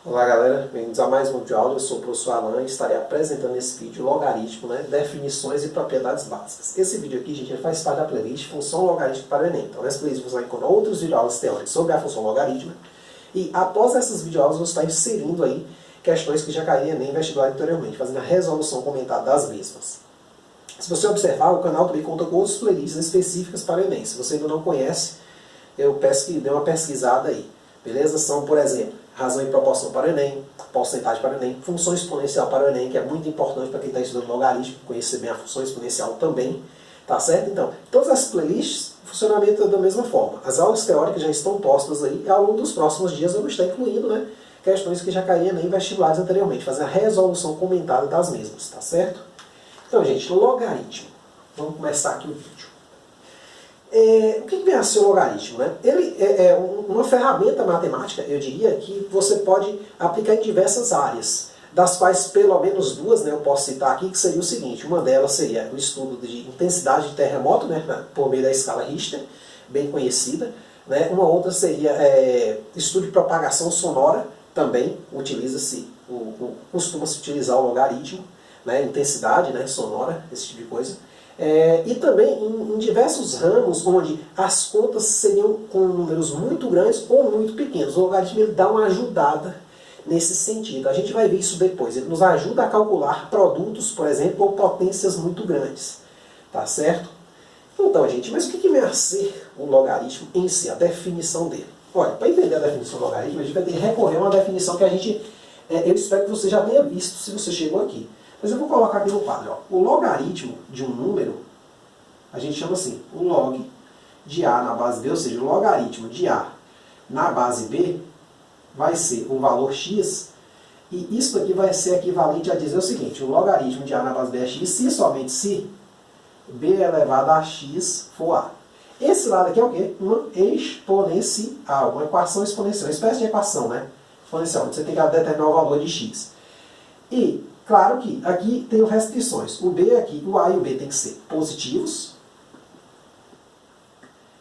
Olá galera, bem-vindos a mais um vídeo aula. Eu sou o professor Alan e estarei apresentando nesse vídeo logaritmo, definições e propriedades básicas. Esse vídeo aqui, gente, faz parte da playlist Função Logarítmica para o Enem. Então nessa playlist você vai encontrar outros videoaulas teóricos sobre a função logarítmica. E após essas videoaulas você está inserindo aí questões que já caíram em Enem vestibular anteriormente, fazendo a resolução comentada das mesmas. Se você observar, o canal também conta com outras playlists específicas para o Enem. Se você ainda não conhece, eu peço que dê uma pesquisada aí. Beleza? São, por exemplo, razão e proporção para o Enem, porcentagem para o Enem, função exponencial para o Enem, que é muito importante para quem está estudando logaritmo, conhecer bem a função exponencial também, tá certo? Então, todas as playlists, o funcionamento é da mesma forma. As aulas teóricas já estão postas aí, e ao longo dos próximos dias eu vou estar incluindo, questões que já caíram em vestibulares anteriormente, fazendo a resolução comentada das mesmas, tá certo? Então, gente, logaritmo. Vamos começar aqui o vídeo. O que vem a ser o logaritmo? Ele é uma ferramenta matemática, eu diria, que você pode aplicar em diversas áreas, das quais pelo menos duas eu posso citar aqui, que seria o seguinte: uma delas seria o estudo de intensidade de terremoto, por meio da escala Richter, bem conhecida. Uma outra seria estudo de propagação sonora, também utiliza-se, costuma-se utilizar o logaritmo, intensidade sonora, esse tipo de coisa. E também em diversos ramos onde as contas seriam com números muito grandes ou muito pequenos. O logaritmo ele dá uma ajudada nesse sentido. A gente vai ver isso depois. Ele nos ajuda a calcular produtos, por exemplo, ou potências muito grandes. Tá certo? Então, gente, mas o que vem a ser o logaritmo em si, a definição dele? Olha, para entender a definição do logaritmo, a gente vai ter que recorrer a uma definição que eu espero que você já tenha visto se você chegou aqui. Mas eu vou colocar aqui no quadro. O logaritmo de um número, a gente chama assim, o log de A na base B, ou seja, o logaritmo de A na base B vai ser um valor x, e isso aqui vai ser equivalente a dizer o seguinte: o logaritmo de A na base B é x, se somente se B elevado a x for A. Esse lado aqui é o quê? Uma exponencial, uma equação exponencial, uma espécie de equação, exponencial, onde você tem que determinar o valor de x. E claro que aqui tem restrições. O B aqui, o A e o B tem que ser positivos.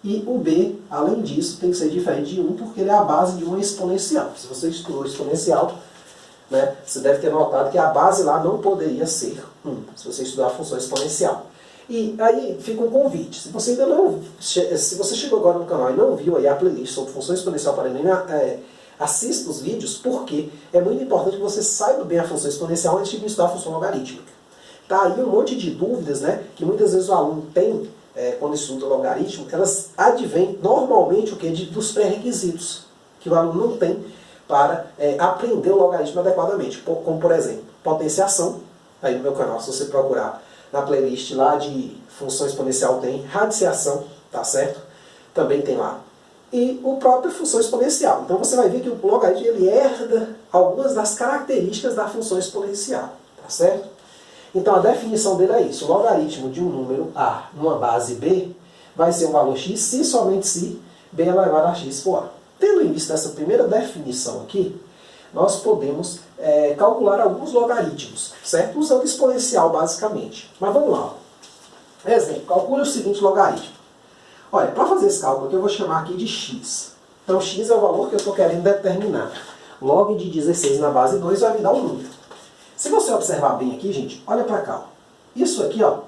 E o B, além disso, tem que ser diferente de 1, porque ele é a base de uma exponencial. Se você estudou exponencial, você deve ter notado que a base lá não poderia ser 1, se você estudar a função exponencial. E aí fica um convite. Se você ainda não, se você chegou agora no canal e não viu aí a playlist sobre função exponencial para Enem, assista os vídeos, porque é muito importante que você saiba bem a função exponencial antes de estudar a função logarítmica. Tá aí um monte de dúvidas, que muitas vezes o aluno tem quando estuda logaritmo, elas advêm normalmente dos pré-requisitos, que o aluno não tem para aprender o logaritmo adequadamente. Como, por exemplo, potenciação. Aí no meu canal, se você procurar na playlist lá de função exponencial, tem radiciação, tá certo? Também tem lá. E o próprio função exponencial. Então você vai ver que o logaritmo ele herda algumas das características da função exponencial, tá certo? Então a definição dele é isso: o logaritmo de um número A numa base B vai ser um valor x se somente se B elevado a x for A. Tendo em vista essa primeira definição aqui, nós podemos calcular alguns logaritmos, certo? Usando exponencial basicamente. Mas vamos lá. Exemplo, calcule o seguinte logaritmo. Olha, para fazer esse cálculo aqui, eu vou chamar aqui de x. Então, x é o valor que eu estou querendo determinar. Log de 16 na base 2 vai me dar um número. Se você observar bem aqui, gente, olha para cá. Isso aqui, eu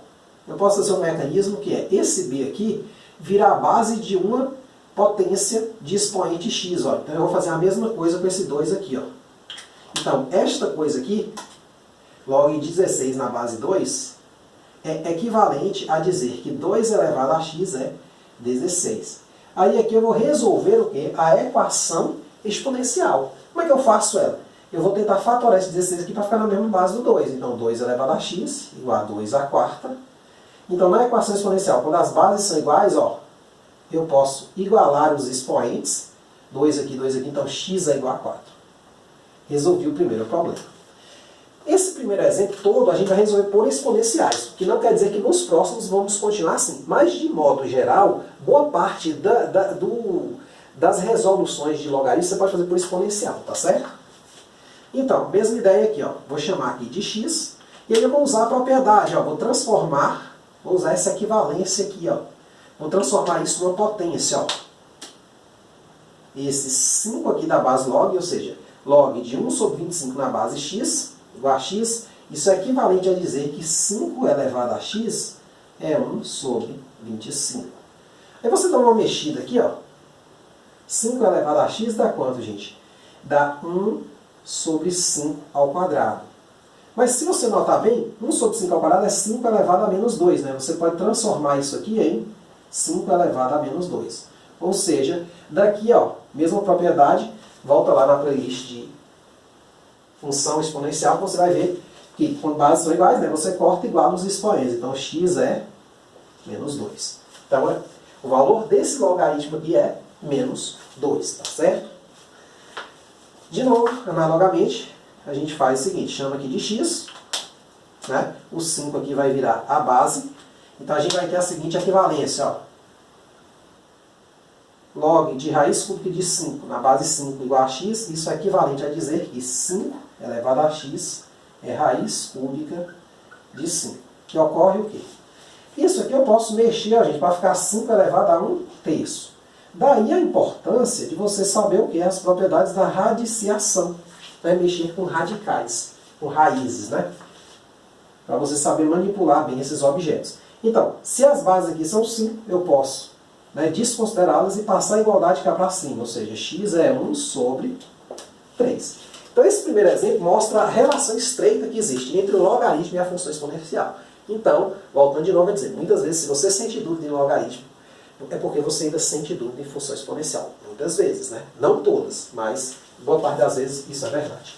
posso fazer um mecanismo que é esse b aqui virar a base de uma potência de expoente x. Então, eu vou fazer a mesma coisa com esse 2 aqui. Então, esta coisa aqui, log de 16 na base 2, é equivalente a dizer que 2 elevado a x é 16. Aí aqui eu vou resolver o quê? A equação exponencial. Como é que eu faço ela? Eu vou tentar fatorar esse 16 aqui para ficar na mesma base do 2. Então 2 elevado a x igual a 2 à quarta. Então na equação exponencial, quando as bases são iguais, eu posso igualar os expoentes. 2 aqui, então x é igual a 4. Resolvi o primeiro problema. Esse primeiro exemplo todo a gente vai resolver por exponenciais, o que não quer dizer que nos próximos vamos continuar assim. Mas, de modo geral, boa parte das resoluções de logaritmo você pode fazer por exponencial, tá certo? Então, mesma ideia aqui, vou chamar aqui de x, e aí eu vou usar a propriedade, vou usar essa equivalência aqui, vou transformar isso numa potência, Esse 5 aqui da base log, ou seja, log de 1 sobre 25 na base x igual a x, isso é equivalente a dizer que 5 elevado a x é 1 sobre 25. Aí você dá uma mexida aqui, ó. 5 elevado a x dá quanto, gente? Dá 1 sobre 5 ao quadrado. Mas se você notar bem, 1 sobre 5 ao quadrado é 5 elevado a menos 2, né? Você pode transformar isso aqui em 5 elevado a menos 2. Ou seja, daqui, ó, mesma propriedade, volta lá na playlist de função exponencial, você vai ver que quando bases são iguais, né, você corta igual nos expoentes. Então, x é menos 2. Então, o valor desse logaritmo aqui é menos 2, tá certo? De novo, analogamente, a gente faz o seguinte, chama aqui de x, né? O 5 aqui vai virar a base. Então, a gente vai ter a seguinte equivalência, ó. Log de raiz cúbica de 5 na base 5 igual a x, isso é equivalente a dizer que 5 elevado a x é raiz cúbica de 5. Que ocorre o quê? Isso aqui eu posso mexer, ó, gente, para ficar 5 elevado a 1/3. Daí a importância de você saber o que? As propriedades da radiciação. Né? Mexer com radicais, com raízes, né? Para você saber manipular bem esses objetos. Então, se as bases aqui são 5, eu posso, né, desconsiderá-las e passar a igualdade cá para cima. Ou seja, x é 1 sobre 3. Então, esse primeiro exemplo mostra a relação estreita que existe entre o logaritmo e a função exponencial. Então, voltando de novo a dizer, muitas vezes, se você sente dúvida em logaritmo, é porque você ainda sente dúvida em função exponencial. Muitas vezes, né? Não todas, mas boa parte das vezes isso é verdade.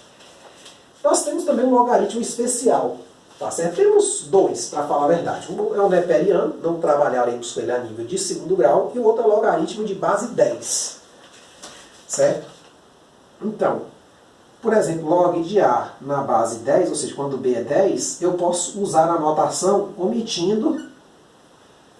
Nós temos também um logaritmo especial. Tá certo? Temos dois, para falar a verdade. Um é o neperiano, não trabalharemos com ele a nível de segundo grau, e o outro é o logaritmo de base 10. Certo? Então, por exemplo, log de A na base 10, ou seja, quando B é 10, eu posso usar a notação omitindo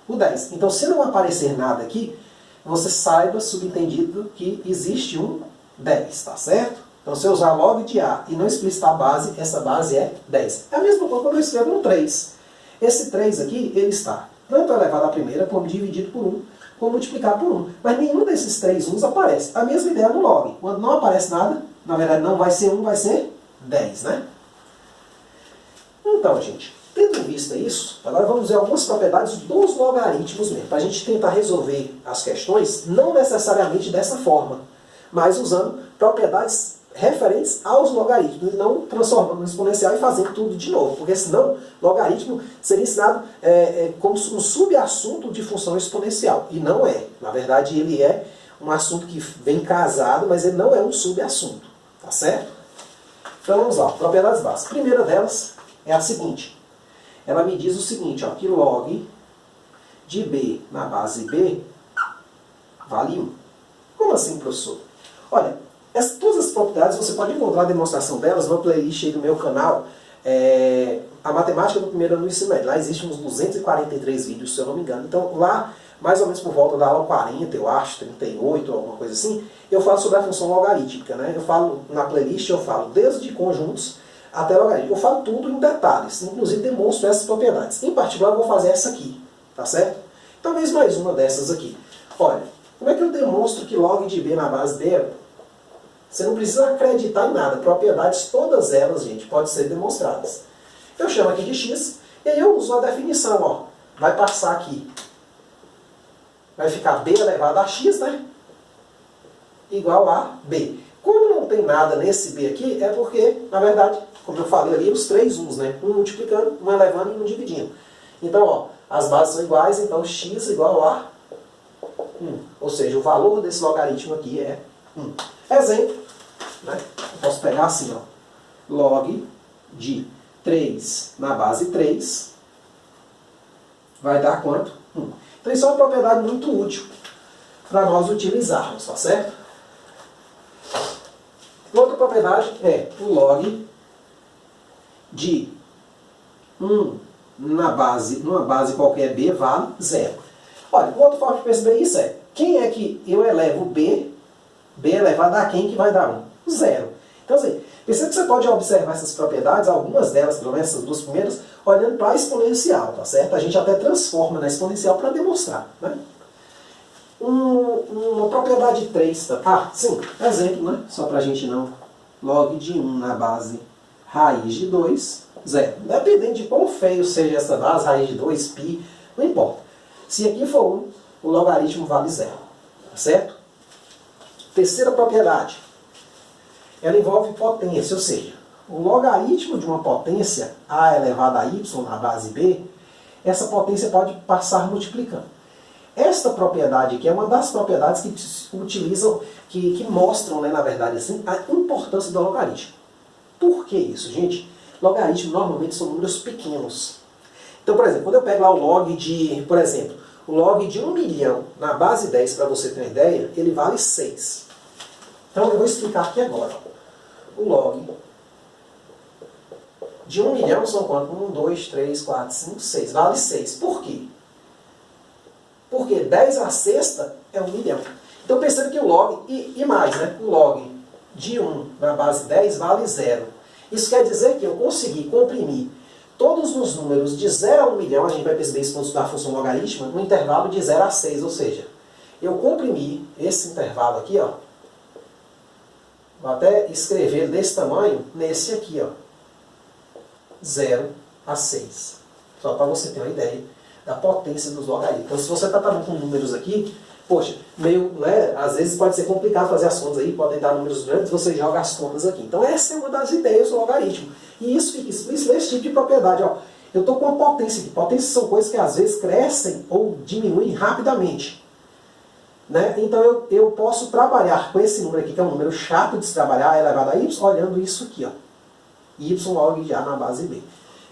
o 10. Então, se não aparecer nada aqui, você saiba, subentendido, que existe um 10, tá certo? Então, se eu usar log de A e não explicitar a base, essa base é 10. É a mesma coisa quando eu escrevo um 3. Esse 3 aqui, ele está tanto elevado à primeira, como dividido por 1, como multiplicado por 1. Mas nenhum desses 3 uns aparece. A mesma ideia no log. Quando não aparece nada, na verdade não vai ser 1, vai ser 10, né? Então, gente, tendo em vista isso, agora vamos ver algumas propriedades dos logaritmos mesmo, para a gente tentar resolver as questões, não necessariamente dessa forma, mas usando propriedades referentes aos logaritmos, e não transformando no exponencial e fazendo tudo de novo, porque senão logaritmo seria ensinado como um subassunto de função exponencial, e não é. Na verdade, ele é um assunto que vem casado, mas ele não é um subassunto, tá certo? Então vamos lá, propriedades básicas. A primeira delas é a seguinte, ela me diz o seguinte, ó, que log de B na base B vale 1. Como assim, professor? Olha, todas as propriedades você pode encontrar a demonstração delas na playlist aí do meu canal, a matemática do primeiro ano do ensino médio. Lá existem uns 243 vídeos, se eu não me engano. Então lá, mais ou menos por volta da aula 40, eu acho, 38, alguma coisa assim, eu falo sobre a função logarítmica, né? Eu falo, na playlist eu falo desde conjuntos até logaritmo. Eu falo tudo em detalhes, inclusive demonstro essas propriedades. Em particular, eu vou fazer essa aqui, tá certo? Talvez mais uma dessas aqui. Olha, como é que eu demonstro que log de B na base B é 1? Você não precisa acreditar em nada. Propriedades, todas elas, gente, podem ser demonstradas. Eu chamo aqui de x, e aí eu uso a definição, ó. Vai passar aqui. Vai ficar b elevado a x, né? Igual a b. Como não tem nada nesse b aqui, é porque, na verdade, como eu falei ali, os três uns, né? Um multiplicando, um elevando e um dividindo. Então, ó, as bases são iguais, então x igual a 1. Ou seja, o valor desse logaritmo aqui é 1. Exemplo, né? Eu posso pegar assim, ó, log de 3 na base 3 vai dar quanto? 1. Então isso é uma propriedade muito útil para nós utilizarmos, tá certo? Outra propriedade é o log de 1 numa base qualquer b vale 0. Olha, outra forma de perceber isso é, quem é que eu elevo b elevado a quem que vai dar 1? 0. Então, assim, perceba que você pode observar essas propriedades, algumas delas, pelo menos essas duas primeiras, olhando para a exponencial, tá certo? A gente até transforma na exponencial para demonstrar, né? Uma propriedade 3, tá? Ah, sim, exemplo, né? Só para a gente não log de 1 na base raiz de 2, 0. Dependendo de quão feio seja essa base, raiz de 2, π, não importa. Se aqui for 1, o logaritmo vale 0. Tá certo? Terceira propriedade. Ela envolve potência, ou seja, o logaritmo de uma potência a elevado a y na base b, essa potência pode passar multiplicando. Esta propriedade aqui é uma das propriedades que utilizam, que mostram, né, na verdade, assim, a importância do logaritmo. Por que isso, gente? Logaritmos normalmente são números pequenos. Então, por exemplo, quando eu pego lá o log de, por exemplo, o log de 1 milhão na base 10, para você ter uma ideia, ele vale 6. Então eu vou explicar aqui agora. O log de 1 milhão são quanto? 1, 2, 3, 4, 5, 6. Vale 6. Por quê? Porque 10 à sexta é 1 milhão. Então perceba que o log, e mais, né? O log de 1 na base 10 vale 0. Isso quer dizer que eu consegui comprimir todos os números de 0 a 1 milhão, a gente vai perceber isso quando estudar a função logarítmica, no intervalo de 0 a 6. Ou seja, eu comprimi esse intervalo aqui, ó. Vou até escrever desse tamanho nesse aqui, ó. 0 a 6. Só para você ter uma ideia da potência dos logaritmos. Então, se você está trabalhando com números aqui, poxa, meio, né, às vezes pode ser complicado fazer as contas aí, podem dar números grandes, você joga as contas aqui. Então, essa é uma das ideias do logaritmo. E isso fica explícito nesse tipo de propriedade. Ó. Eu estou com uma potência aqui. Potências são coisas que às vezes crescem ou diminuem rapidamente. Né? Então, eu posso trabalhar com esse número aqui, que é um número chato de se trabalhar, elevado a y, olhando isso aqui, ó. Y log de A na base B.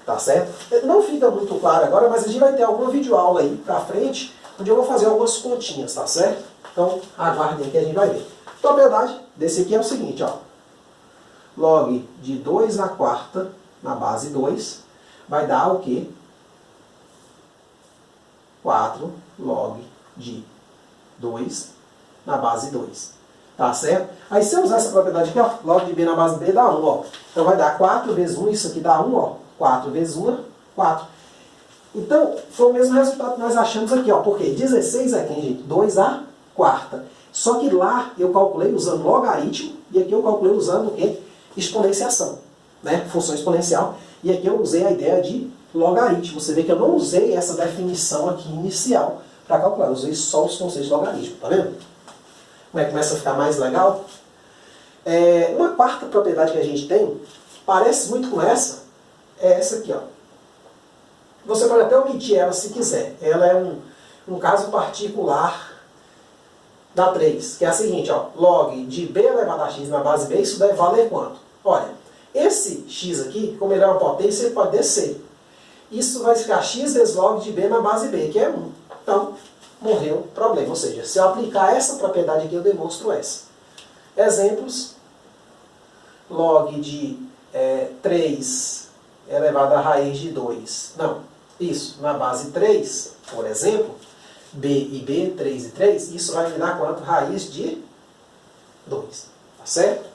Tá certo? Não fica muito claro agora, mas a gente vai ter alguma videoaula aí pra frente, onde eu vou fazer algumas continhas, tá certo? Então, aguardem que a gente vai ver. A propriedade desse aqui é o seguinte, ó. Log de 2 à quarta na base 2 vai dar o quê? 4 log de 2 na base 2. Tá certo? Aí se eu usar essa propriedade aqui, ó, log de b na base b dá 1, ó. Então vai dar 4 vezes 1, isso aqui dá 1, ó. 4 vezes 1, 4. Então, foi o mesmo resultado que nós achamos aqui, ó. Porque 16 é quem, gente? 2 à quarta. Só que lá eu calculei usando logaritmo, e aqui eu calculei usando o quê? Exponenciação, né? Função exponencial. E aqui eu usei a ideia de logaritmo. Você vê que eu não usei essa definição aqui inicial para calcular. Eu usei só os conceitos de logaritmo, tá vendo? Como é que começa a ficar mais legal? Uma quarta propriedade que a gente tem, parece muito com essa, é essa aqui, ó. Você pode até omitir ela se quiser. Ela é um caso particular da 3, que é a seguinte, ó. Log de b elevado a x na base b, isso deve valer quanto? Olha, esse x aqui, como ele é uma potência, ele pode descer. Isso vai ficar x vezes log de b na base b, que é 1. Então, morreu o problema. Ou seja, se eu aplicar essa propriedade aqui, eu demonstro essa. Exemplos. Log de 3 elevado à raiz de 2. Não, isso, na base 3, por exemplo, b e b, 3 e 3, isso vai me dar quanto? Raiz de 2. Tá certo?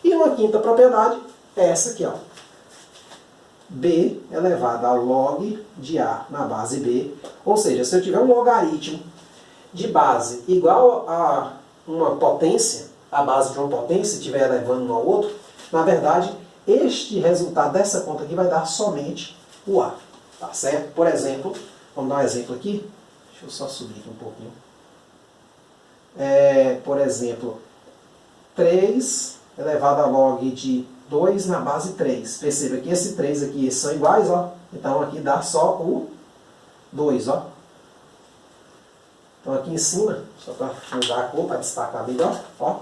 E uma quinta propriedade é essa aqui, ó. b elevado a log de a na base b. Ou seja, se eu tiver um logaritmo de base igual a uma potência, a base de uma potência, estiver elevando um ao outro, na verdade, este resultado dessa conta aqui vai dar somente o a. Tá certo? Por exemplo, vamos dar um exemplo aqui. Deixa eu só subir aqui um pouquinho. Por exemplo, 3 elevado a log de 2 na base 3. Perceba que esse 3 aqui são iguais, ó. Então aqui dá só o 2, ó. Então aqui em cima, só para mudar a cor, para destacar melhor, ó.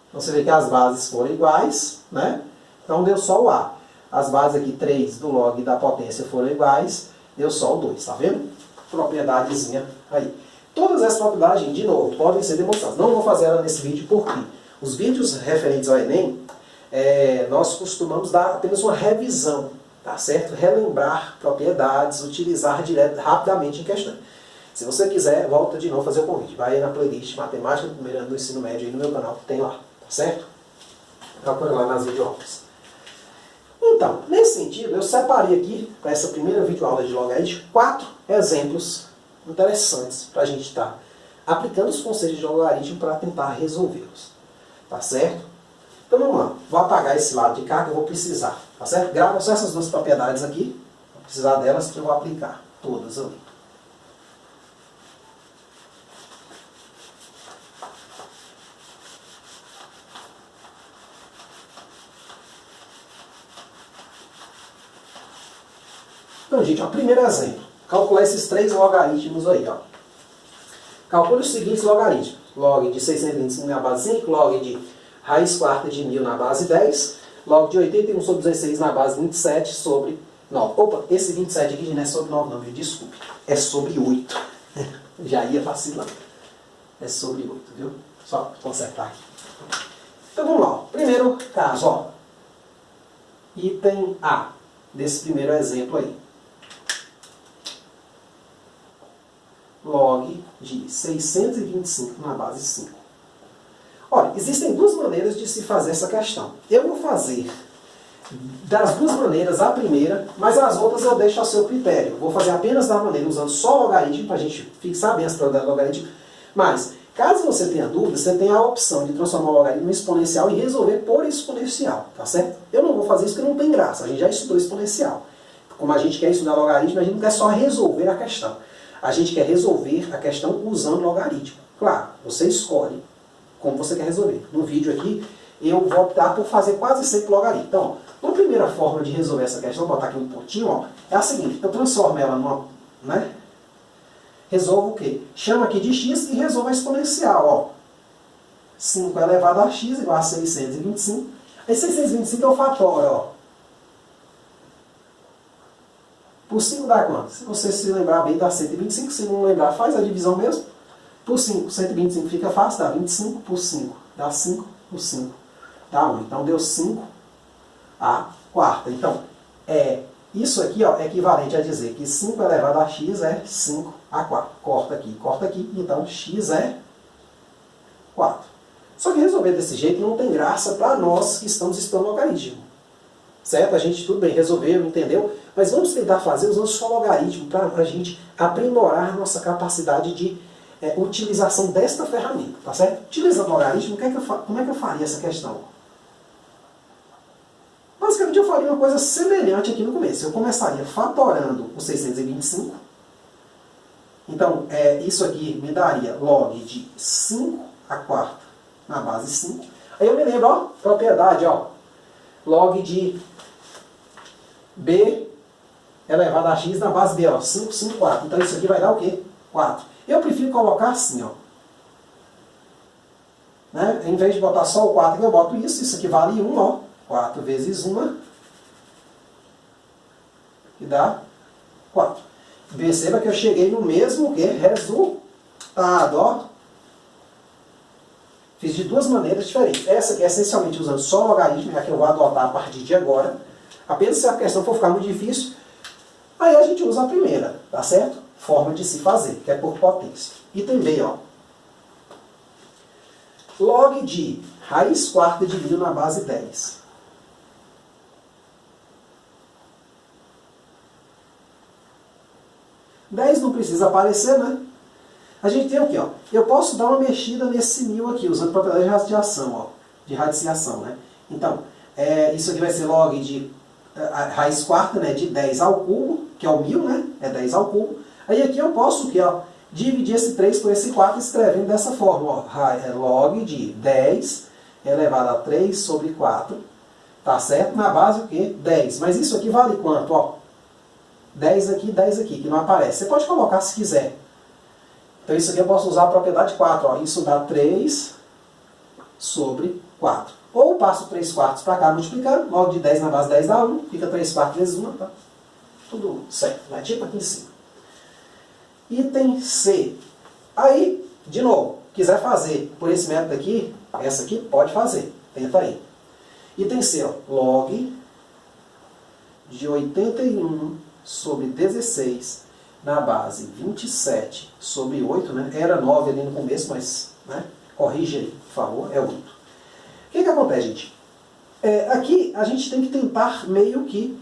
Então você vê que as bases foram iguais, né? Então deu só o A. As bases aqui, 3 do log da potência foram iguais, deu só o 2, tá vendo? Propriedadezinha aí. Todas essas propriedades, de novo, podem ser demonstradas. Não vou fazer ela nesse vídeo porque os vídeos referentes ao Enem, nós costumamos dar apenas uma revisão, tá certo? Relembrar propriedades, utilizar rapidamente em questão. Se você quiser, volta de novo fazer o convite. Vai aí na playlist Matemática do primeiro ano do ensino médio aí no meu canal, tem lá, tá certo? Procura lá nas videoaulas. Então, nesse sentido, eu separei aqui, para essa primeira videoaula de logaritmo, 4 exemplos interessantes para a gente estar aplicando os conceitos de logaritmo para tentar resolvê-los. tá certo? Então vamos lá, vou apagar esse lado de cá que eu vou precisar, tá certo? Grava só essas duas propriedades aqui, vou precisar delas que eu vou aplicar, todas ali. Então, gente, ó, primeiro exemplo. Calcular esses três logaritmos aí, ó. Calcule os seguintes logaritmos. Log de 625 na base 5, log de raiz quarta de 1000 na base 10, log de 81 sobre 16 na base 27 sobre 9. Opa, esse 27 aqui não é sobre 9 não, viu? Desculpe. É sobre 8. Já ia vacilando. É sobre 8, viu? Só consertar aqui. Então vamos lá. Primeiro caso, ó. Item A, desse primeiro exemplo aí. Log de 625 na base 5. Olha, existem duas maneiras de se fazer essa questão. Eu vou fazer das duas maneiras a primeira, mas as outras eu deixo a seu critério. Vou fazer apenas da maneira usando só logaritmo, para a gente fixar bem as propriedades do logaritmo. Mas, caso você tenha dúvida, você tem a opção de transformar o logaritmo em exponencial e resolver por exponencial, tá certo? Eu não vou fazer isso porque não tem graça, a gente já estudou exponencial. Como a gente quer estudar logaritmo, a gente não quer só resolver a questão. A gente quer resolver a questão usando logaritmo. Claro, você escolhe como você quer resolver. No vídeo aqui, eu vou optar por fazer quase sempre logaritmo. Então, uma primeira forma de resolver essa questão, vou botar aqui um pontinho, ó, é a seguinte. Eu transformo ela numa, né? Resolvo o quê? Chama aqui de x e resolvo a exponencial, ó. 5 elevado a x igual a 625. Aí 625 eu fatoro, ó. Por 5 dá quanto? Se você se lembrar bem, dá 125. Se não lembrar, faz a divisão mesmo. Por 5, 125 fica fácil, dá 25. Por 5, dá 5. Por 5, dá 1. Então, deu 5 a quarta. Então, isso aqui ó, é equivalente a dizer que 5 elevado a x é 5 a 4. Corta aqui. Então, x é 4. Só que resolver desse jeito não tem graça para nós que estamos estudando logaritmo. Certo? A gente, tudo bem, resolveu, entendeu? Mas vamos tentar fazer usando só logaritmo para a gente aprimorar nossa capacidade de utilização desta ferramenta, tá certo? Utilizando logaritmo, como é que eu faria essa questão? Basicamente eu faria uma coisa semelhante aqui no começo. Eu começaria fatorando o 625. Então, isso aqui me daria log de 5 a quarta na base 5. Aí eu me lembro, ó, propriedade, ó, log de b elevado a x na base b, ó, 5, 5, 4. Então isso aqui vai dar o quê? 4. Eu prefiro colocar assim, ó. Né? Em vez de botar só o 4, eu boto isso aqui vale 1, ó. 4 vezes 1, que dá 4. Perceba que eu cheguei no mesmo que resultado, ó. Fiz de duas maneiras diferentes. Essa aqui é essencialmente usando só logaritmo, é a que eu vou adotar a partir de agora. Apenas se a questão for ficar muito difícil, aí a gente usa a primeira, tá certo? Forma de se fazer, que é por potência. E também, ó, log de raiz quarta de 1000 na base 10. Não precisa aparecer, né? A gente tem o quê, ó? Eu posso dar uma mexida nesse 1000 aqui, usando propriedade de radiação, ó, de radiciação, né? Então, isso aqui vai ser log de raiz quarta, né, de 10 ao cubo, que é o 1000, né? É 10 ao cubo. Aí aqui eu posso o quê, ó? Dividir esse 3 por esse 4 escrevendo dessa forma, ó. Log de 10 elevado a 3 sobre 4, tá certo? Na base o quê? 10. Mas isso aqui vale quanto, ó? 10 aqui, que não aparece. Você pode colocar se quiser. Então isso aqui eu posso usar a propriedade 4, ó. Isso dá 3 sobre 4. Ou passo 3 quartos para cá multiplicando, log de 10 na base 10 dá 1, fica 3 quartos vezes 1, tá? Tudo certo, né? Tipo aqui em cima. Item C. Aí, de novo, quiser fazer por esse método aqui, essa aqui, pode fazer. Tenta aí. Item C, ó, log de 81 sobre 16 na base 27 sobre 8, né? Era 9 ali no começo, mas, né? Corrige aí, por favor, é 8. O que acontece, gente? Aqui a gente tem que tentar meio que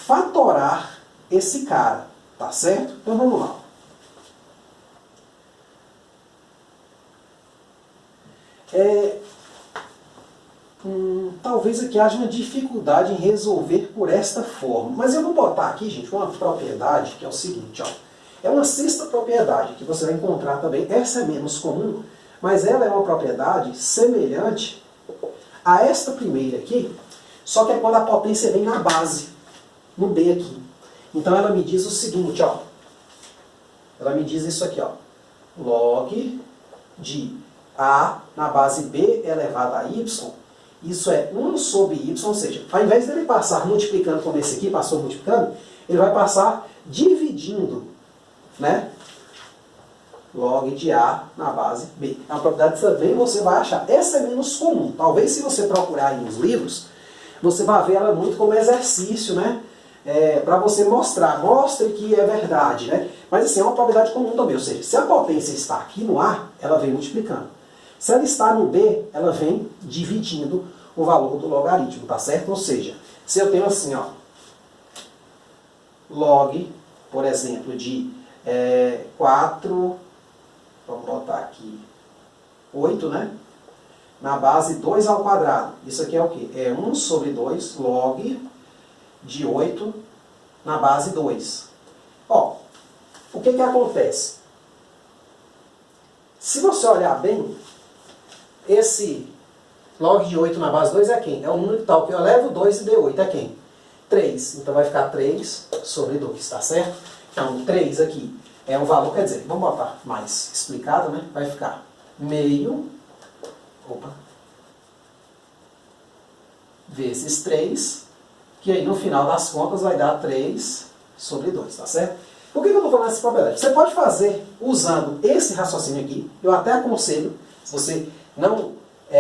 fatorar esse cara, tá certo? Então vamos lá. talvez aqui haja uma dificuldade em resolver por esta forma. Mas eu vou botar aqui, gente, uma propriedade que é o seguinte, ó. É uma sexta propriedade que você vai encontrar também. Essa é menos comum, mas ela é uma propriedade semelhante a esta primeira aqui, só que é quando a potência vem na base, no B aqui. Então ela me diz o seguinte, ó. Ela me diz isso aqui, ó. Log de A na base B elevado a Y, isso é 1 sobre Y, ou seja, ao invés dele passar multiplicando como esse aqui, passou multiplicando, ele vai passar dividindo, né? Log de A na base B. É uma propriedade que também você vai achar. Essa é menos comum. Talvez se você procurar aí nos livros, você vai ver ela muito como exercício, né? Para você mostrar. Mostre que é verdade, né? Mas assim, é uma propriedade comum também. Ou seja, se a potência está aqui no A, ela vem multiplicando. Se ela está no B, ela vem dividindo o valor do logaritmo, tá certo? Ou seja, se eu tenho assim, ó, log, por exemplo, de 4, vamos botar aqui, 8, né? Na base 2 ao quadrado. Isso aqui é o quê? É 1 sobre 2 log de 8 na base 2. Ó, o que que acontece? Se você olhar bem, esse log de 8 na base 2 é quem? É o número tal que eu elevo 2 e dê 8 é quem? 3. Então vai ficar 3 sobre 2, tá certo? Então 3 aqui é um valor, quer dizer, vamos botar mais explicado, né? Vai ficar meio, vezes 3, que aí no final das contas vai dar 3 sobre 2, tá certo? Por que eu estou falando essa propriedade? Você pode fazer usando esse raciocínio aqui, eu até aconselho, se você não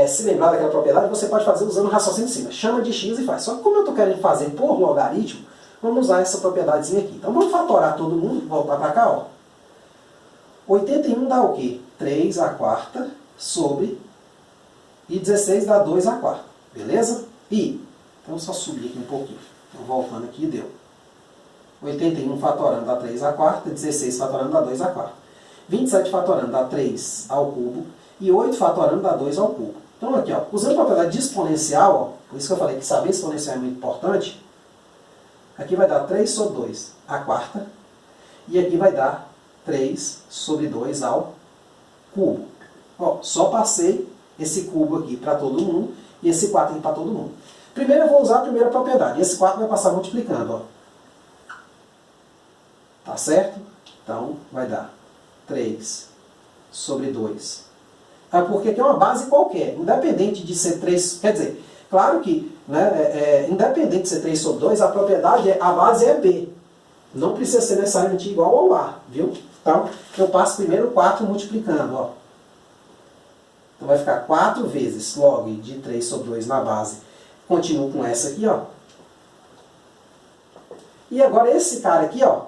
se lembrar daquela propriedade, você pode fazer usando o raciocínio de cima. Chama de x e faz. Só que como eu estou querendo fazer por logaritmo, vamos usar essa propriedadezinha aqui. Então vamos fatorar todo mundo, voltar para cá, ó. 81 dá o quê? 3 à quarta sobre, e 16 dá 2 à quarta. Beleza? E, então só subir aqui um pouquinho. Então voltando aqui, deu. 81 fatorando dá 3 à quarta, 16 fatorando dá 2 à quarta. 27 fatorando dá 3 ao cubo, e 8 fatorando dá 2 ao cubo. Então aqui, ó, usando a propriedade de exponencial, ó, por isso que eu falei que saber exponencial é muito importante, aqui vai dar 3 sobre 2 à quarta, e aqui vai dar 3 sobre 2 ao cubo. Ó, só passei esse cubo aqui para todo mundo, e esse 4 aqui para todo mundo. Primeiro eu vou usar a primeira propriedade, esse 4 vai passar multiplicando, ó. Tá certo? Então vai dar 3 sobre 2. Porque aqui é uma base qualquer, independente de ser 3, quer dizer, claro que, né, independente de ser 3 sobre 2, a propriedade, a base é B. Não precisa ser necessariamente igual ao A, viu? Então, eu passo primeiro 4 multiplicando, ó. Então vai ficar 4 vezes log de 3 sobre 2 na base. Continuo com essa aqui, ó. E agora esse cara aqui, ó,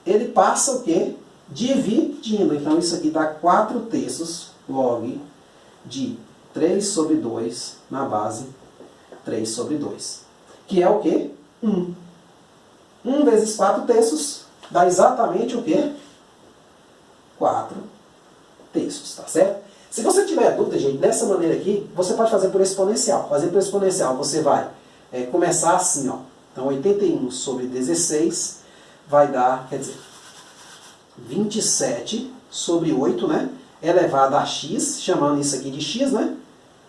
ele passa o quê? Dividindo. Então isso aqui dá 4 terços log de 3 sobre 2 na base 3 sobre 2. Que é o quê? 1. 1 vezes 4 terços dá exatamente o quê? 4 terços, tá certo? Se você tiver dúvida, gente, dessa maneira aqui, você pode fazer por exponencial. Fazer por exponencial, você vai começar assim, ó. Então 81 sobre 16 vai dar, quer dizer, 27 sobre 8, né? Elevado a x, chamando isso aqui de x, né?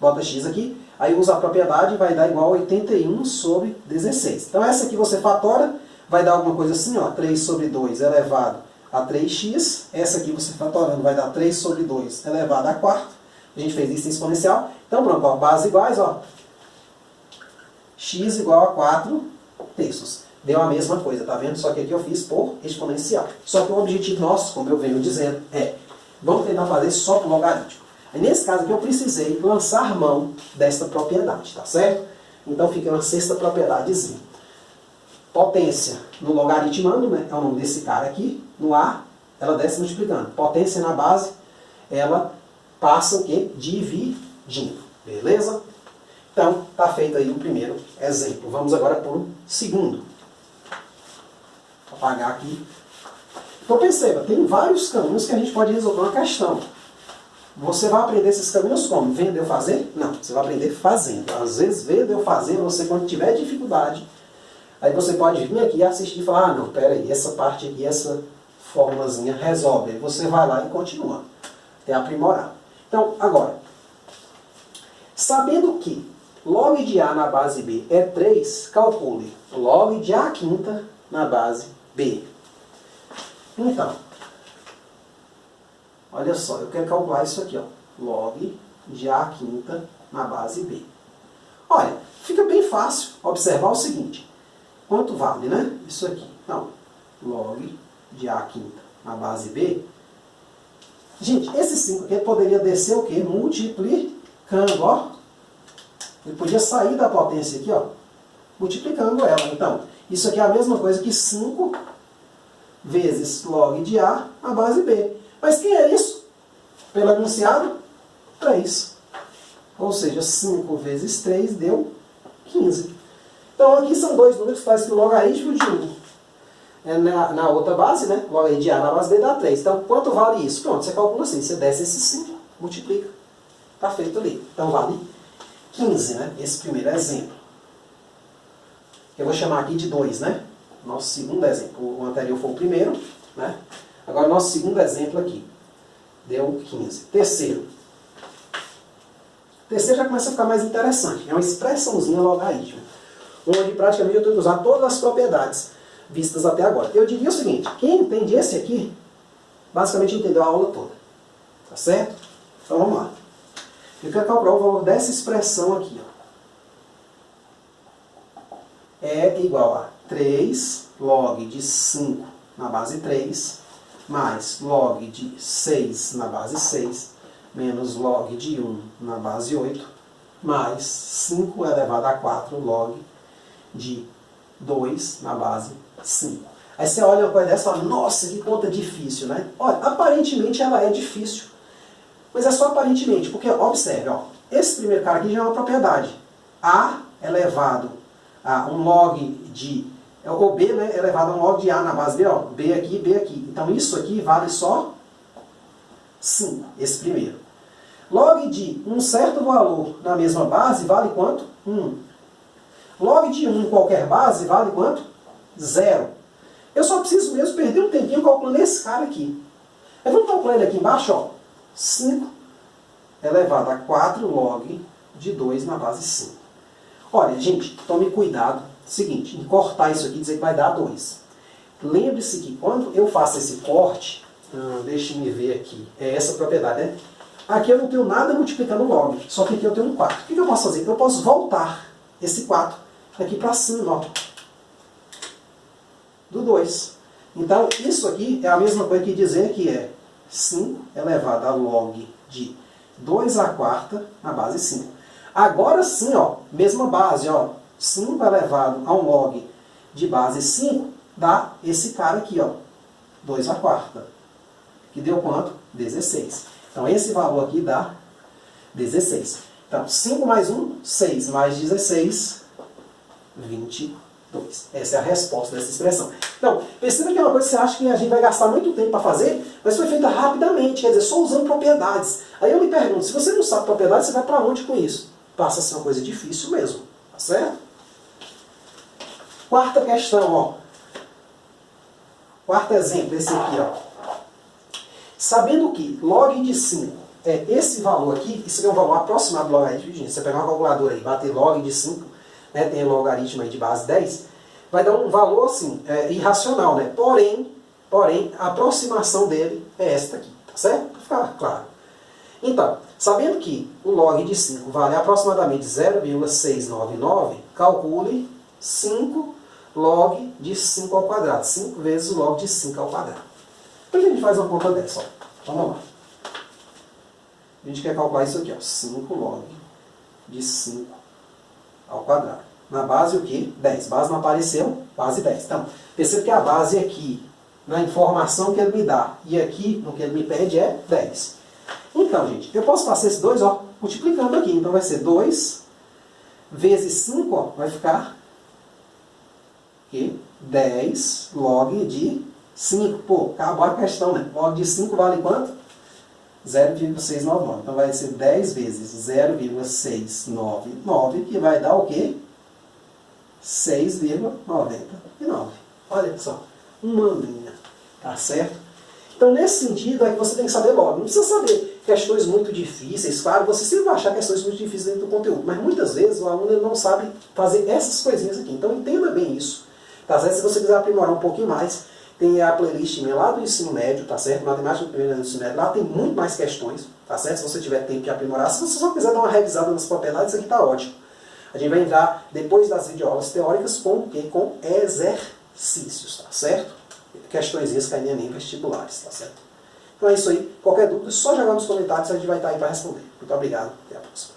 Bota x aqui, aí usa a propriedade e vai dar igual a 81 sobre 16. Então essa aqui você fatora, vai dar alguma coisa assim, ó, 3 sobre 2 elevado a 3x. Essa aqui você fatorando vai dar 3 sobre 2 elevado a quarto. A gente fez isso em exponencial. Então pronto, ó, bases iguais, ó. X igual a 4 terços. Deu a mesma coisa, tá vendo? Só que aqui eu fiz por exponencial. Só que o objetivo nosso, como eu venho dizendo, vamos tentar fazer só por logaritmo. Aí, nesse caso aqui eu precisei lançar mão desta propriedade, tá certo? Então fica uma sexta propriedadezinha. Potência no logaritmando, né? É o nome desse cara aqui. No A, ela desce multiplicando. Potência na base, ela passa o quê? Dividindo. Beleza? Então, tá feito aí o primeiro exemplo. Vamos agora para o segundo. Vou apagar aqui. Então perceba, tem vários caminhos que a gente pode resolver uma questão. Você vai aprender esses caminhos como? Vendo eu fazer? Não, você vai aprender fazendo. Às vezes, vendo eu fazer, você quando tiver dificuldade, aí você pode vir aqui e assistir e falar, ah, não, peraí, essa parte aqui, essa formulazinha resolve. Aí você vai lá e continua, até aprimorar. Então, agora, sabendo que log de A na base B é 3, calcule log de A quinta na base B. Então, olha só, eu quero calcular isso aqui, ó, log de A quinta na base B. Olha, fica bem fácil observar o seguinte, quanto vale, né? Isso aqui. Então, log de A quinta na base B. Gente, esse 5 aqui poderia descer o quê? Multiplicando, ó. Ele podia sair da potência aqui, ó, multiplicando ela. Então, isso aqui é a mesma coisa que 5 vezes log de A na base B. Mas quem é isso? Pelo enunciado, 3. Ou seja, 5 vezes 3 deu 15. Então aqui são dois números que fazem o logaritmo de 1. Na outra base, né? Log de A na base B dá 3. Então quanto vale isso? Pronto, você calcula assim. Você desce esse 5, multiplica. Está feito ali. Então vale 15, né? Esse primeiro exemplo. Eu vou chamar aqui de 2, né? Nosso segundo exemplo. O anterior foi o primeiro, né? Agora, nosso segundo exemplo aqui. Deu 15. Terceiro. Terceiro já começa a ficar mais interessante. É uma expressãozinha logaritmo, onde praticamente eu tenho que usar todas as propriedades vistas até agora. Eu diria o seguinte, quem entende esse aqui, basicamente entendeu a aula toda. Tá certo? Então vamos lá. Eu quero calcular o valor dessa expressão aqui. Ó. É igual a 3 log de 5 na base 3, mais log de 6 na base 6, menos log de 1 na base 8, mais 5 elevado a 4 log de 2 na base 5. Aí você olha uma coisa dessa e fala, nossa, que conta difícil, né? Olha, aparentemente ela é difícil. Mas é só aparentemente, porque observe, ó, esse primeiro cara aqui já é uma propriedade. A elevado a um log de... O B, né, elevado a um log de A na base B, ó, B aqui, B aqui. Então isso aqui vale só 5, esse primeiro. Log de um certo valor na mesma base vale quanto? 1. Log de 1 em qualquer base vale quanto? 0. Eu só preciso mesmo perder um tempinho calculando esse cara aqui. Aí vamos calcular ele aqui embaixo, ó. 5 elevado a 4 log de 2 na base 5. Olha, gente, tome cuidado. Seguinte, em cortar isso aqui, dizer que vai dar 2. Lembre-se que quando eu faço esse corte, deixe-me ver aqui, é essa propriedade, né? Aqui eu não tenho nada multiplicando log, só que aqui eu tenho um 4. O que eu posso fazer? Eu posso voltar esse 4 aqui para cima, ó, do 2. Então, isso aqui é a mesma coisa que dizer que é 5 elevado a log de 2 à quarta na base 5. Agora sim, ó, mesma base, ó, 5 elevado a um log de base 5 dá esse cara aqui, ó, 2 à quarta. Que deu quanto? 16. Então esse valor aqui dá 16. Então 5 mais 1, 6 mais 16, 22. Essa é a resposta dessa expressão. Então, perceba que é uma coisa que você acha que a gente vai gastar muito tempo para fazer, mas foi feita rapidamente, quer dizer, só usando propriedades. Aí eu me pergunto, se você não sabe propriedades, você vai para onde com isso? Passa a ser uma coisa difícil mesmo, tá certo? Quarta questão, ó. Quarto exemplo, esse aqui, ó. Sabendo que log de 5 é esse valor aqui, isso aqui é um valor aproximado do logaritmo, gente. Você pegar uma calculadora aí, bater log de 5, né, tem logaritmo aí de base 10, vai dar um valor assim, irracional, né? Porém, a aproximação dele é esta aqui, tá certo? Para ficar claro. Então, sabendo que o log de 5 vale aproximadamente 0,699, calcule 5 log de 5 ao quadrado. 5 vezes o log de 5 ao quadrado. Então a gente faz uma conta dessa, ó. Vamos lá. A gente quer calcular isso aqui, ó. 5 log de 5 ao quadrado. Na base o quê? 10. Base não apareceu, base 10. Então, perceba que a base aqui, na informação que ele me dá, e aqui, no que ele me pede, é 10. Então, gente, eu posso passar esses dois, ó, multiplicando aqui. Então vai ser 2 vezes 5, ó, vai ficar aqui, 10 log de 5. Pô, acabou a questão, né? Log de 5 vale quanto? 0,699. Então vai ser 10 vezes 0,699, que vai dar o quê? 6,99. Olha só, uma linha, tá certo? Então nesse sentido é que você tem que saber logo. Não precisa saber questões muito difíceis, claro, você sempre vai achar questões muito difíceis dentro do conteúdo, mas muitas vezes o aluno ele não sabe fazer essas coisinhas aqui. Então entenda bem isso, tá certo? Se você quiser aprimorar um pouquinho mais, tem a playlist minha lá do ensino médio, tá certo? Matemática do primeiro ano do ensino médio, lá tem muito mais questões, tá certo? Se você tiver tempo de aprimorar, se você só quiser dar uma revisada nas propriedades, isso aqui tá ótimo. A gente vai entrar depois das videoaulas teóricas com o quê? Com exercícios, tá certo? Questõezinhas caem nem vestibulares, tá certo? Então é isso aí. Qualquer dúvida, só jogar nos comentários, a gente vai estar aí para responder. Muito obrigado, até a próxima.